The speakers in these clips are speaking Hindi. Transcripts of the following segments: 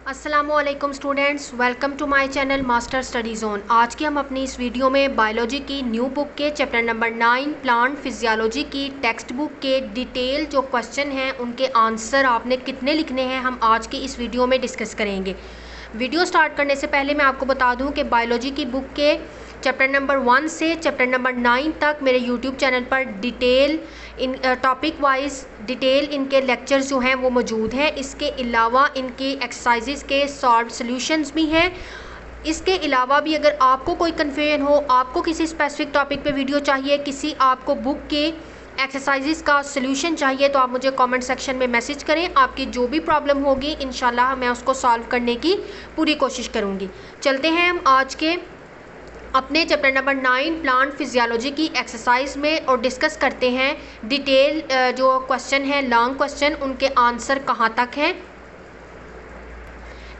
अस्सलामुअलैकुम students, welcome to my channel master study zone. आज की हम अपनी इस वीडियो में बायोलॉजी की न्यू बुक के चैप्टर नंबर 9 प्लांट फिजियोलॉजी की टेक्स्ट बुक के डिटेल जो क्वेश्चन हैं उनके आंसर आपने कितने लिखने हैं हम आज की इस वीडियो में डिस्कस करेंगे। वीडियो स्टार्ट करने से पहले मैं आपको बता दूं कि बायोलॉजी की बुक के चैप्टर नंबर 1 से चैप्टर नंबर 9 तक मेरे यूट्यूब चैनल पर detail in topic wise detail इनके लेक्चर्स जो हैं वो मौजूद हैं। इसके अलावा इनकी एक्सरसाइजेज के सॉल्व सॉल्यूशंस भी हैं। इसके अलावा भी अगर आपको कोई कन्फ्यूजन हो, आपको किसी स्पेसिफिक टॉपिक पे वीडियो चाहिए, किसी आपको बुक के एक्सरसाइजेस का सॉल्यूशन चाहिए, तो आप मुझे कमेंट सेक्शन में मैसेज करें। आपकी जो भी प्रॉब्लम होगी इंशाल्लाह मैं उसको सॉल्व करने की पूरी कोशिश करूँगी। चलते हैं हम आज के अपने चैप्टर नंबर 9 प्लांट फिजियोलॉजी की एक्सरसाइज में और डिस्कस करते हैं डिटेल जो क्वेश्चन है लॉन्ग क्वेश्चन उनके आंसर कहाँ तक हैं।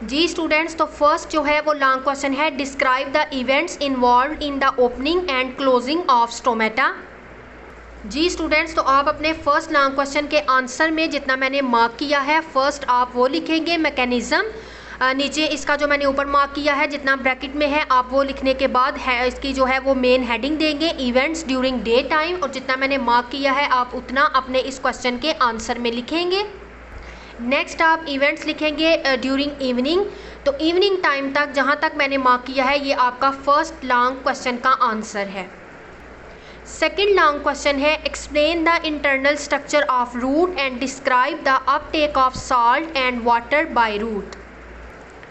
जी स्टूडेंट्स, तो फर्स्ट जो है वो लॉन्ग क्वेश्चन है, describe the events involve in the opening and closing of stomata. जी स्टूडेंट्स, तो आप अपने फर्स्ट लॉन्ग क्वेश्चन के आंसर में जितना मैंने मार्क किया है फर्स्ट आप वो लिखेंगे मैकेनिज्म। नीचे इसका जो मैंने ऊपर मार्क किया है जितना ब्रैकेट में है आप वो लिखने के बाद है इसकी जो है वो मेन हेडिंग देंगे इवेंट्स ड्यूरिंग डे टाइम, और जितना मैंने मार्क किया है आप उतना अपने इस क्वेश्चन के आंसर में लिखेंगे। नेक्स्ट आप इवेंट्स लिखेंगे ड्यूरिंग इवनिंग, तो इवनिंग टाइम तक जहाँ तक मैंने मार्क किया है ये आपका फर्स्ट लॉन्ग क्वेश्चन का आंसर है। सेकेंड लॉन्ग क्वेश्चन है, explain the internal structure of root and describe the uptake of salt and water by root.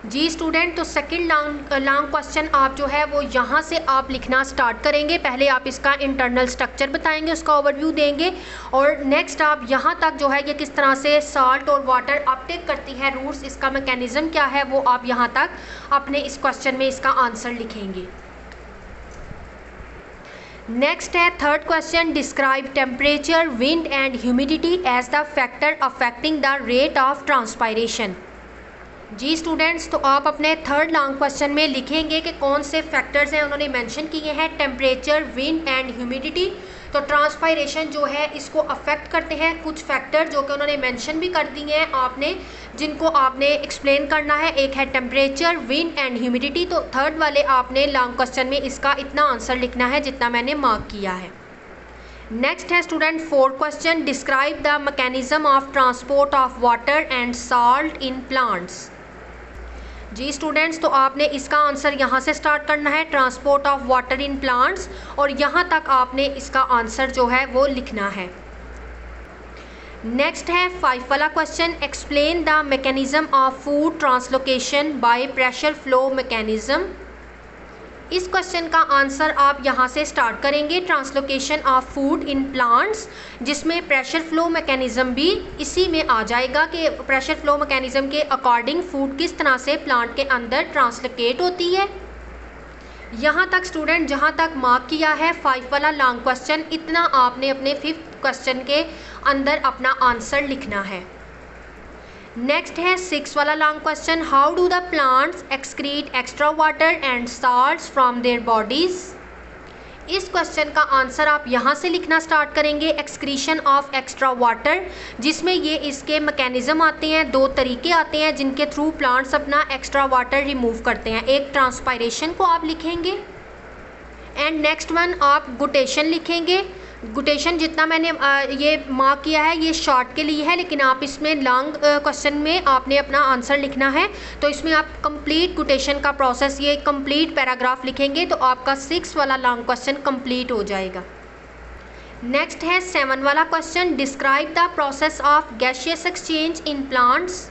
जी स्टूडेंट, तो सेकंड लॉन्ग क्वेश्चन आप जो है वो यहाँ से आप लिखना स्टार्ट करेंगे। पहले आप इसका इंटरनल स्ट्रक्चर बताएंगे, उसका ओवरव्यू देंगे, और नेक्स्ट आप यहाँ तक जो है ये किस तरह से सॉल्ट और वाटर अपटेक करती है रूट्स, इसका मैकेनिज्म क्या है वो आप यहाँ तक अपने इस क्वेश्चन में इसका आंसर लिखेंगे। नेक्स्ट है third question, describe temperature wind and humidity as the factor affecting the rate of transpiration. जी स्टूडेंट्स, तो आप अपने थर्ड लॉन्ग क्वेश्चन में लिखेंगे कि कौन से फैक्टर्स हैं उन्होंने मेंशन किए हैं, टेम्परेचर विंड एंड ह्यूमिडिटी। तो ट्रांसपायरेशन जो है इसको अफेक्ट करते हैं कुछ फैक्टर जो कि उन्होंने मेंशन भी कर दिए हैं आपने, जिनको आपने एक्सप्लेन करना है। एक है टेम्परेचर विंड एंड ह्यूमिडिटी, तो थर्ड वाले आपने लॉन्ग क्वेश्चन में इसका इतना आंसर लिखना है जितना मैंने मार्क किया है। नेक्स्ट है student fourth question, describe the mechanism of transport of water and salt in plants. जी स्टूडेंट्स, तो आपने इसका आंसर यहाँ से स्टार्ट करना है, transport of water in plants, और यहाँ तक आपने इसका आंसर जो है वो लिखना है। नेक्स्ट है 5 वाला question, explain the mechanism of food translocation by pressure flow mechanism. इस क्वेश्चन का आंसर आप यहाँ से स्टार्ट करेंगे, translocation of food in plants, जिसमें प्रेशर फ्लो मैकेनिज्म भी इसी में आ जाएगा कि प्रेशर फ्लो मैकेनिज्म के अकॉर्डिंग फूड किस तरह से प्लांट के अंदर ट्रांसलोकेट होती है। यहाँ तक स्टूडेंट जहाँ तक मार्क किया है 5 वाला लॉन्ग क्वेश्चन, इतना आपने अपने 5th क्वेश्चन के अंदर अपना आंसर लिखना है। नेक्स्ट है 6 वाला long question, how do the plants excrete extra water and salts from their bodies. इस क्वेश्चन का आंसर आप यहाँ से लिखना स्टार्ट करेंगे, एक्सक्रीशन ऑफ एक्स्ट्रा वाटर, जिसमें ये इसके मैकेनिज्म आते हैं, 2 तरीके आते हैं जिनके थ्रू प्लांट्स अपना एक्स्ट्रा वाटर रिमूव करते हैं। एक ट्रांसपायरेशन को आप लिखेंगे एंड नेक्स्ट वन आप गुटेशन लिखेंगे। गुटेशन जितना मैंने ये मार्क किया है ये शॉर्ट के लिए है, लेकिन आप इसमें लॉन्ग क्वेश्चन में आपने अपना आंसर लिखना है, तो इसमें आप कंप्लीट गुटेशन का प्रोसेस ये कंप्लीट पैराग्राफ लिखेंगे तो आपका 6 वाला लॉन्ग क्वेश्चन कंप्लीट हो जाएगा। नेक्स्ट है 7 वाला question, describe the process of gaseous exchange in plants.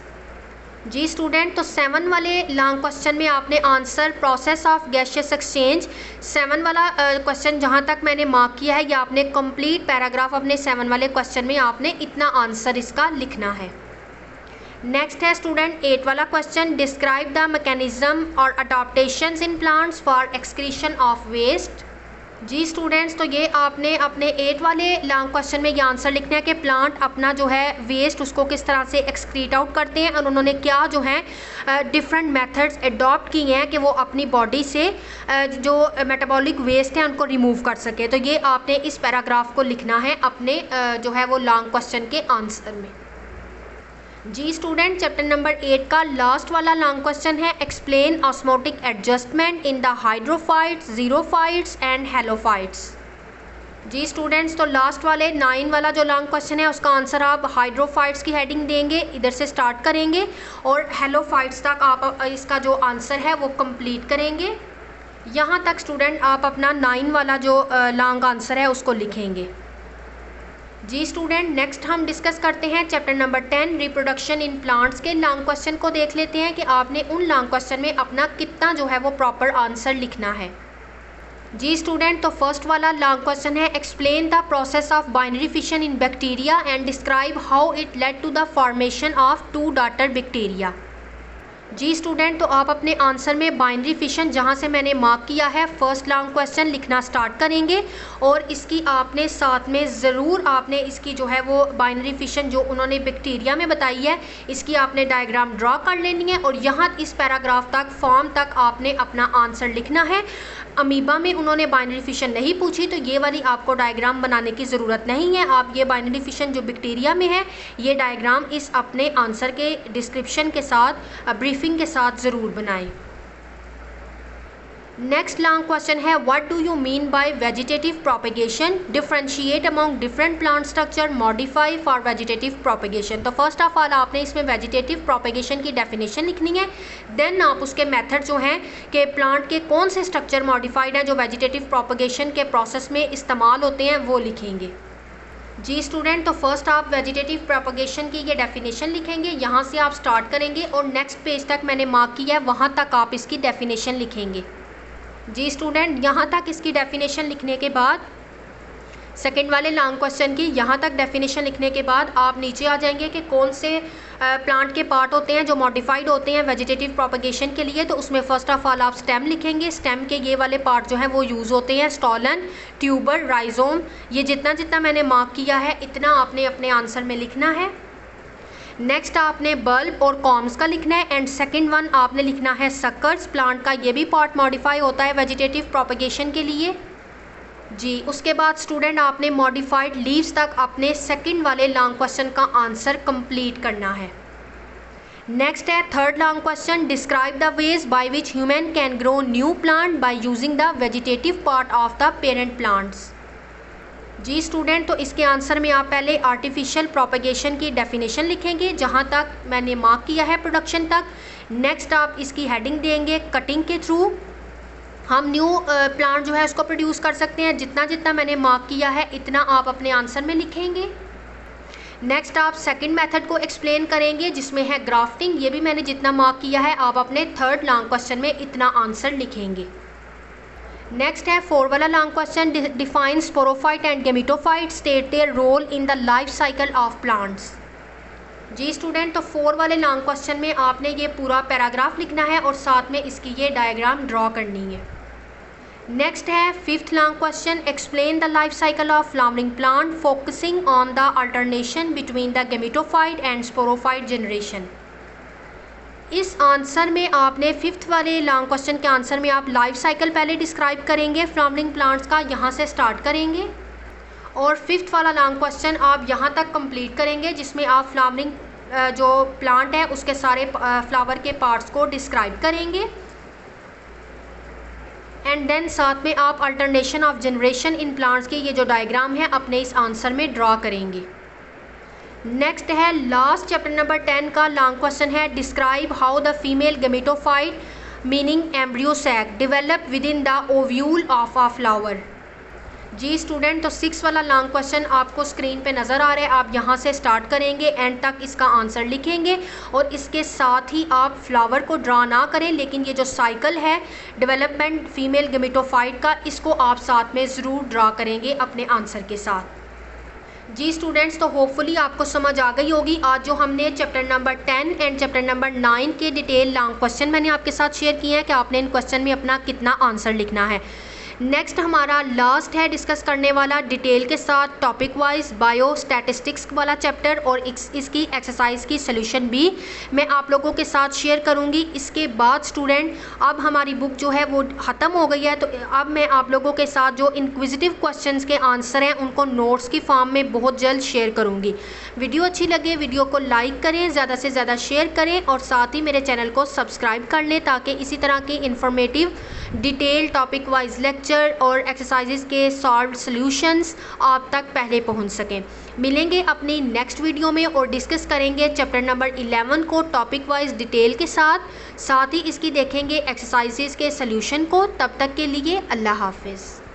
जी स्टूडेंट, तो 7 वाले लॉन्ग क्वेश्चन में आपने answer process of gaseous exchange 7 वाला क्वेश्चन जहाँ तक मैंने मार्क किया है ये आपने कंप्लीट पैराग्राफ अपने 7 वाले क्वेश्चन में आपने इतना आंसर इसका लिखना है। नेक्स्ट है स्टूडेंट 8 वाला क्वेश्चन, डिस्क्राइब द मैकेनिज्म और adaptations in plants for excretion of waste. जी स्टूडेंट्स, तो ये आपने अपने 8 वाले लॉन्ग क्वेश्चन में ये आंसर लिखना है कि प्लांट अपना जो है वेस्ट उसको किस तरह से एक्सक्रीट आउट करते हैं और उन्होंने क्या जो है डिफरेंट मेथड्स अडॉप्ट किए हैं कि वो अपनी बॉडी से जो मेटाबॉलिक वेस्ट है उनको रिमूव कर सके। तो ये आपने इस पैराग्राफ को लिखना है अपने जो है वो लॉन्ग क्वेश्चन के आंसर में। जी स्टूडेंट, चैप्टर नंबर 8 का लास्ट वाला लॉन्ग क्वेश्चन है explain osmotic adjustment in the hydrophytes, xerophytes and halophytes. जी स्टूडेंट्स, तो लास्ट वाले 9 वाला जो लॉन्ग क्वेश्चन है उसका आंसर आप हाइड्रोफाइट्स की हेडिंग देंगे, इधर से स्टार्ट करेंगे और हेलोफाइट्स तक आप इसका जो आंसर है वो कंप्लीट करेंगे। यहाँ तक स्टूडेंट आप अपना 9 वाला जो लॉन्ग आंसर है उसको लिखेंगे। जी स्टूडेंट, नेक्स्ट हम डिस्कस करते हैं chapter number 10 reproduction in plants के लॉन्ग क्वेश्चन को देख लेते हैं कि आपने उन लॉन्ग क्वेश्चन में अपना कितना जो है वो प्रॉपर आंसर लिखना है। जी स्टूडेंट, तो फर्स्ट वाला लॉन्ग क्वेश्चन है explain the process of binary fission in bacteria and describe how it led to the formation of 2 daughter bacteria. जी स्टूडेंट, तो आप अपने आंसर में बाइनरी फिशन जहाँ से मैंने मार्क किया है फर्स्ट लॉन्ग क्वेश्चन लिखना स्टार्ट करेंगे और इसकी आपने साथ में ज़रूर आपने इसकी जो है वो बाइनरी फिशन जो उन्होंने बैक्टीरिया में बताई है इसकी आपने डायग्राम ड्रा कर लेनी है और यहाँ इस पैराग्राफ तक फॉर्म तक आपने अपना आंसर लिखना है। अमीबा में उन्होंने बाइनरी फिशन नहीं पूछी तो ये वाली आपको डायग्राम बनाने की ज़रूरत नहीं है। आप ये बाइनरी फिशन जो बैक्टीरिया में है ये डायग्राम इस अपने आंसर के डिस्क्रिप्शन के साथ ब्रीफिंग के साथ ज़रूर बनाएं। नेक्स्ट लॉन्ग क्वेश्चन है what do you mean by vegetative propagation, differentiate among different plant structure, modify for vegetative propagation. तो फर्स्ट ऑफ ऑल आपने इसमें वेजिटेटिव प्रोपेगेशन की डेफिनेशन लिखनी है, देन आप उसके मेथड जो हैं कि प्लांट के कौन से स्ट्रक्चर मॉडिफाइड है जो वेजिटेटिव प्रोपेगेशन के प्रोसेस में इस्तेमाल होते हैं वो लिखेंगे। जी स्टूडेंट, तो फर्स्ट आप वेजिटेटिव प्रोपेगेशन की ये डेफिनेशन लिखेंगे, यहाँ से आप स्टार्ट करेंगे और नेक्स्ट पेज तक मैंने मार्क किया है वहाँ तक आप इसकी डेफिनेशन लिखेंगे। जी स्टूडेंट, यहाँ तक इसकी डेफिनेशन लिखने के बाद सेकंड वाले लॉन्ग क्वेश्चन की यहाँ तक डेफिनेशन लिखने के बाद आप नीचे आ जाएंगे कि कौन से प्लांट के पार्ट होते हैं जो मॉडिफाइड होते हैं वेजिटेटिव प्रोपेगेशन के लिए। तो उसमें फर्स्ट ऑफ ऑल आप स्टेम लिखेंगे, स्टेम के ये वाले पार्ट जो हैं वो यूज़ होते हैं स्टॉलन, ट्यूबर, राइजोम। ये जितना जितना मैंने मार्क किया है इतना आपने अपने आंसर में लिखना है। नेक्स्ट आपने बल्ब और कॉम्स का लिखना है एंड सेकंड वन आपने लिखना है सकर्स, प्लांट का ये भी पार्ट मॉडिफाई होता है वेजिटेटिव प्रोपेगेशन के लिए। जी उसके बाद स्टूडेंट आपने मॉडिफाइड लीव्स तक अपने सेकंड वाले लॉन्ग क्वेश्चन का आंसर कंप्लीट करना है। नेक्स्ट है third long question describe the ways by which human can grow new plant by using the vegetative part of the parent plants. जी स्टूडेंट, तो इसके आंसर में आप पहले आर्टिफिशियल प्रोपेगेशन की डेफिनेशन लिखेंगे जहाँ तक मैंने मार्क किया है प्रोडक्शन तक। नेक्स्ट आप इसकी हेडिंग देंगे कटिंग के थ्रू हम न्यू प्लांट जो है उसको प्रोड्यूस कर सकते हैं। जितना जितना मैंने मार्क किया है इतना आप अपने आंसर में लिखेंगे। नेक्स्ट आप सेकंड मेथड को एक्सप्लेन करेंगे जिसमें है ग्राफ्टिंग, ये भी मैंने जितना मार्क किया है आप अपने थर्ड लॉन्ग क्वेश्चन में इतना आंसर लिखेंगे। नेक्स्ट है 4 वाला long question define sporophyte and gametophyte, state their role in the life cycle of plants. जी स्टूडेंट, तो 4 वाले लॉन्ग क्वेश्चन में आपने ये पूरा पैराग्राफ लिखना है और साथ में इसकी ये डायग्राम ड्रॉ करनी है। नेक्स्ट है 5th long question explain the life cycle of flowering plant focusing on the alternation between the gametophyte and sporophyte generation. इस आंसर में आपने 5th वाले लॉन्ग क्वेश्चन के आंसर में आप लाइफ साइकिल पहले डिस्क्राइब करेंगे फ्लावरिंग प्लांट्स का, यहाँ से स्टार्ट करेंगे और 5th वाला लॉन्ग क्वेश्चन आप यहाँ तक कंप्लीट करेंगे जिसमें आप फ्लावरिंग जो प्लांट है उसके सारे फ्लावर के पार्ट्स को डिस्क्राइब करेंगे एंड देन साथ में आप alternation of generation in plants की ये जो डायग्राम है अपने इस आंसर में ड्रॉ करेंगे। नेक्स्ट है लास्ट चैप्टर नंबर 10 का लॉन्ग क्वेश्चन है describe how the female gametophyte meaning embryo sac develop within the ovule of a flower. जी स्टूडेंट, तो 6 वाला लॉन्ग क्वेश्चन आपको स्क्रीन पे नज़र आ रहा है, आप यहाँ से स्टार्ट करेंगे एंड तक इसका आंसर लिखेंगे और इसके साथ ही आप फ्लावर को ड्रा ना करें लेकिन ये जो साइकिल है डेवलपमेंट फीमेल गेमेटोफाइट का इसको आप साथ में ज़रूर ड्रा करेंगे अपने आंसर के साथ। जी स्टूडेंट्स, तो होपफुली आपको समझ आ गई होगी आज जो हमने chapter number 10 and chapter number 9 के डिटेल लॉन्ग क्वेश्चन मैंने आपके साथ शेयर किए हैं कि आपने इन क्वेश्चन में अपना कितना आंसर लिखना है। नेक्स्ट हमारा लास्ट है डिस्कस करने वाला डिटेल के साथ टॉपिक वाइज बायो स्टैटिस्टिक्स वाला चैप्टर, और इसकी एक्सरसाइज की सोल्यूशन भी मैं आप लोगों के साथ शेयर करूंगी। इसके बाद स्टूडेंट अब हमारी बुक जो है वो ख़त्म हो गई है, तो अब मैं आप लोगों के साथ जो इंक्विजिटिव क्वेश्चंस के आंसर हैं उनको नोट्स की फॉर्म में बहुत जल्द शेयर करूंगी। वीडियो अच्छी लगे वीडियो को लाइक करें, ज़्यादा से ज़्यादा शेयर करें और साथ ही मेरे चैनल को सब्सक्राइब कर लें ताकि इसी तरह की informative detail topic wise lecture और एक्सरसाइजेज के सॉल्व सॉल्यूशंस आप तक पहले पहुंच सकें। मिलेंगे अपनी नेक्स्ट वीडियो में और डिस्कस करेंगे चैप्टर नंबर 11 को टॉपिक वाइज डिटेल के साथ ही इसकी देखेंगे एक्सरसाइजेज के सॉल्यूशन को। तब तक के लिए अल्लाह हाफिज़।